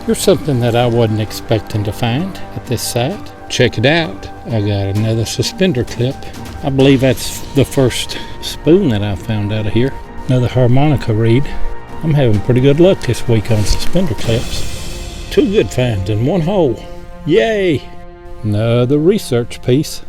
Here's something that I wasn't expecting to find at this site. Check it out. I got another suspender clip. I believe that's the first spoon that I found out of here. Another harmonica reed. I'm having pretty good luck this week on suspender clips. 2 good finds in 1 hole. Yay! Another research piece.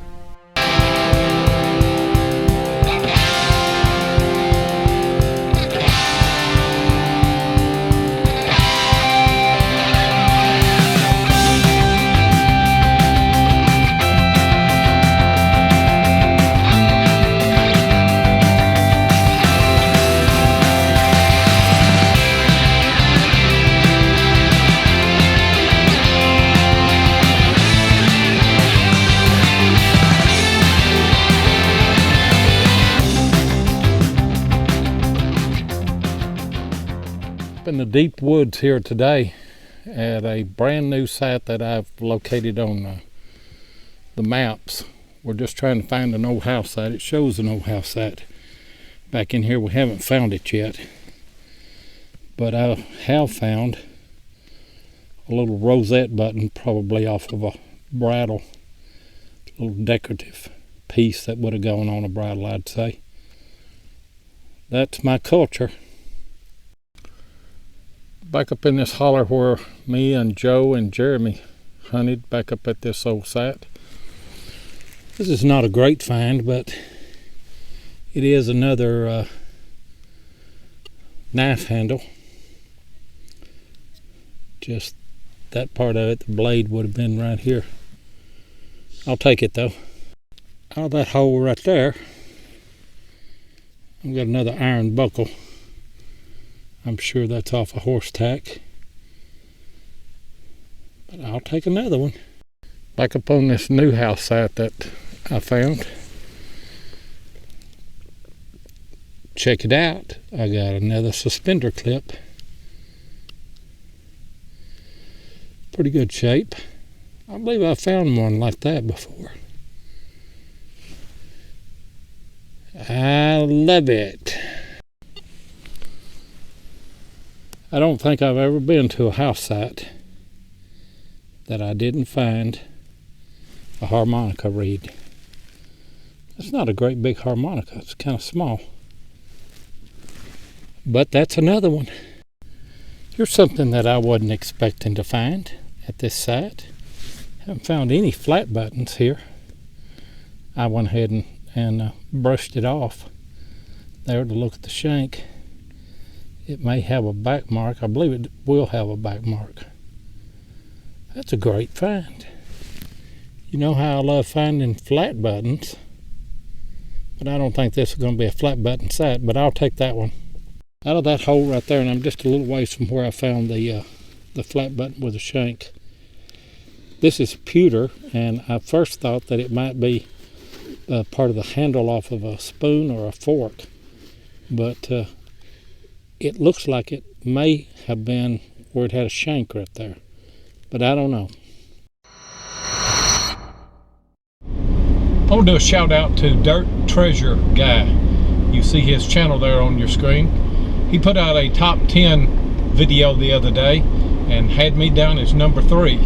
In the deep woods here today at a brand new site that I've located on the maps. We're just trying to find an old house site. It shows an old house site back in here. We haven't found it yet, but I have found a little rosette button, probably off of a bridle, a little decorative piece that would have gone on a bridle, I'd say. That's my culture. Back up in this holler where me and Joe and Jeremy hunted, back up at this old site. This is not a great find, but it is another knife handle. Just that part of it, the blade would have been right here. I'll take it though. Out of that hole right there, I've got another iron buckle. I'm sure that's off a horse tack, but I'll take another one. Back up on this new house site that I found. Check it out. I got another suspender clip. Pretty good shape. I believe I found one like that before. I love it. I don't think I've ever been to a house site that I didn't find a harmonica reed. It's not a great big harmonica, it's kind of small. But that's another one. Here's something that I wasn't expecting to find at this site. Haven't found any flat buttons here. I went ahead and brushed it off there to look at the shank. It may have a back mark. I believe it will have a back mark. That's a great find. You know how I love finding flat buttons, but I don't think this is going to be a flat button site, but I'll take that one. Out of that hole right there, and I'm just a little ways from where I found the flat button with a shank. This is pewter, and I first thought that it might be part of the handle off of a spoon or a fork, but it looks like it may have been where it had a shank right there, but I don't know. I want to do a shout out to Dirt Treasure Guy. You see his channel there on your screen. He put out a top 10 video the other day and had me down as number 3.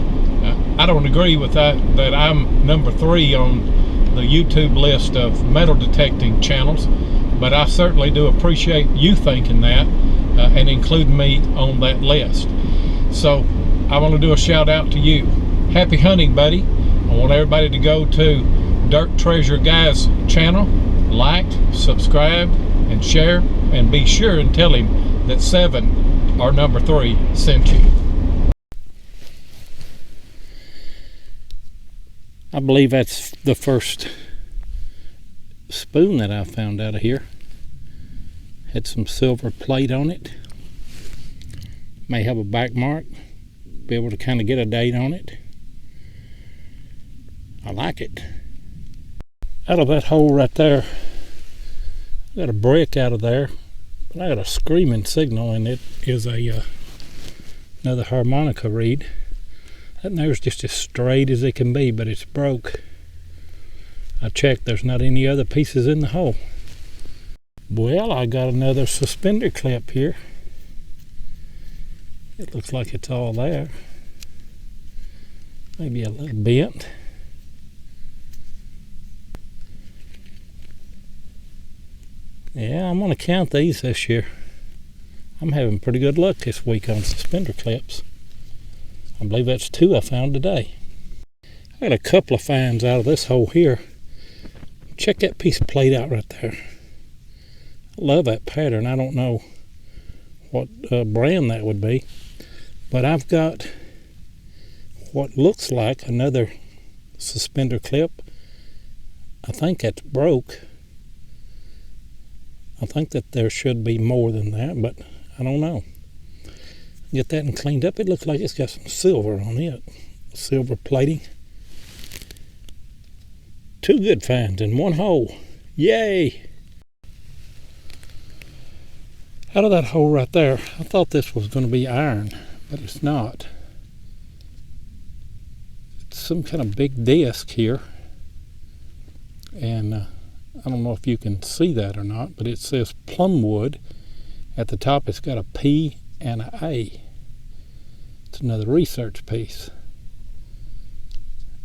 I don't agree with that I'm number 3 on the YouTube list of metal detecting channels, but I certainly do appreciate you thinking that and including me on that list. So I want to do a shout out to you. Happy hunting, buddy. I want everybody to go to Dirt Treasure Guy's channel, like, subscribe, and share, and be sure and tell him that 7, or number 3, sent you. I believe that's the first spoon that I found out of here. Had some silver plate on it. May have a back mark. Be able to kind of get a date on it. I like it. Out of that hole right there, got a brick out of there, but I got a screaming signal, and it is another harmonica reed. That there's just as straight as it can be, but it's broke. I checked, there's not any other pieces in the hole. Well, I got another suspender clip here. It looks like it's all there. Maybe a little bent. Yeah, I'm going to count these this year. I'm having pretty good luck this week on suspender clips. I believe that's 2 I found today. I got a couple of finds out of this hole here. Check that piece of plate out right there. I love that pattern. I don't know what brand that would be, but I've got what looks like another suspender clip. I think that's broke. I think that there should be more than that, but I don't know. Get that and cleaned up. It looks like it's got some silver on it. Silver plating. 2 good finds in one hole. Yay! Out of that hole right there, I thought this was going to be iron, but it's not. It's some kind of big disc here. And I don't know if you can see that or not, but it says Plume Wood. At the top it's got a P and an A. It's another research piece.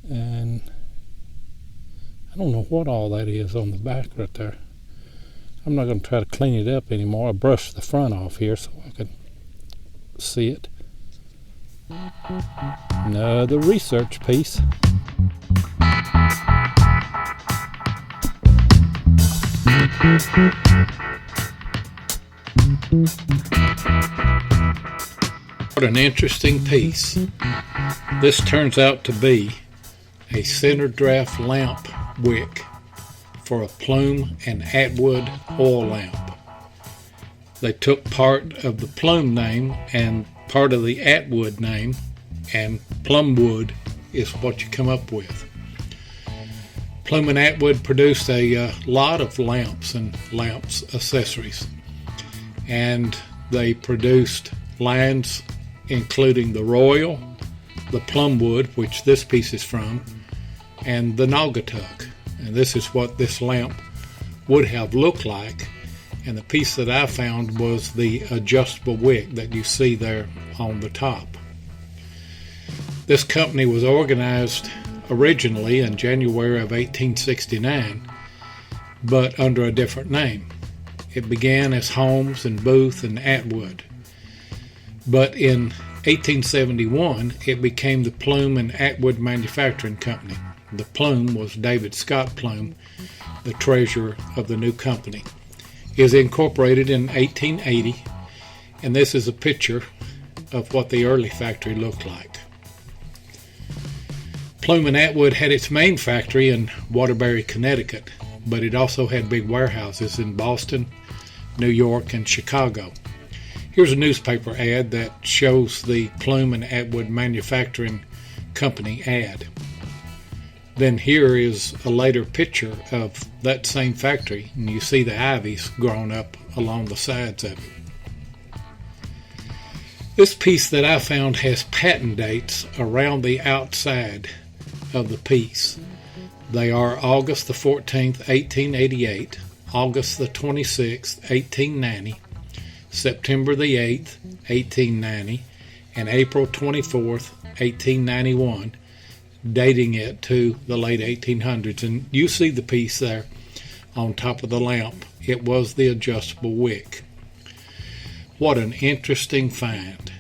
And I don't know what all that is on the back right there. I'm not going to try to clean it up anymore. I brushed the front off here so I could see it. Another research piece. What an interesting piece. This turns out to be a center draft lamp wick for a Plume and Atwood oil lamp. They took part of the Plume name and part of the Atwood name, and Plume Wood is what you come up with. Plume and Atwood produced a lot of lamps and lamps accessories, and they produced lines including the Royal, the Plume Wood, which this piece is from, and the Naugatuck. And this is what this lamp would have looked like. And the piece that I found was the adjustable wick that you see there on the top. This company was organized originally in January of 1869, but under a different name. It began as Holmes and Booth and Atwood. But in 1871, it became the Plume and Atwood Manufacturing Company. The Plume was David Scott Plume, the treasurer of the new company. It was incorporated in 1880, and this is a picture of what the early factory looked like. Plume and Atwood had its main factory in Waterbury, Connecticut, but it also had big warehouses in Boston, New York, and Chicago. Here's a newspaper ad that shows the Plume and Atwood Manufacturing Company ad. Then here is a later picture of that same factory, and you see the ivies growing up along the sides of it. This piece that I found has patent dates around the outside of the piece. They are August the 14th, 1888, August the 26th, 1890, September the 8th, 1890, and April 24th, 1891, dating it to the late 1800s. And you see the piece there on top of the lamp. It was the adjustable wick. What an interesting find.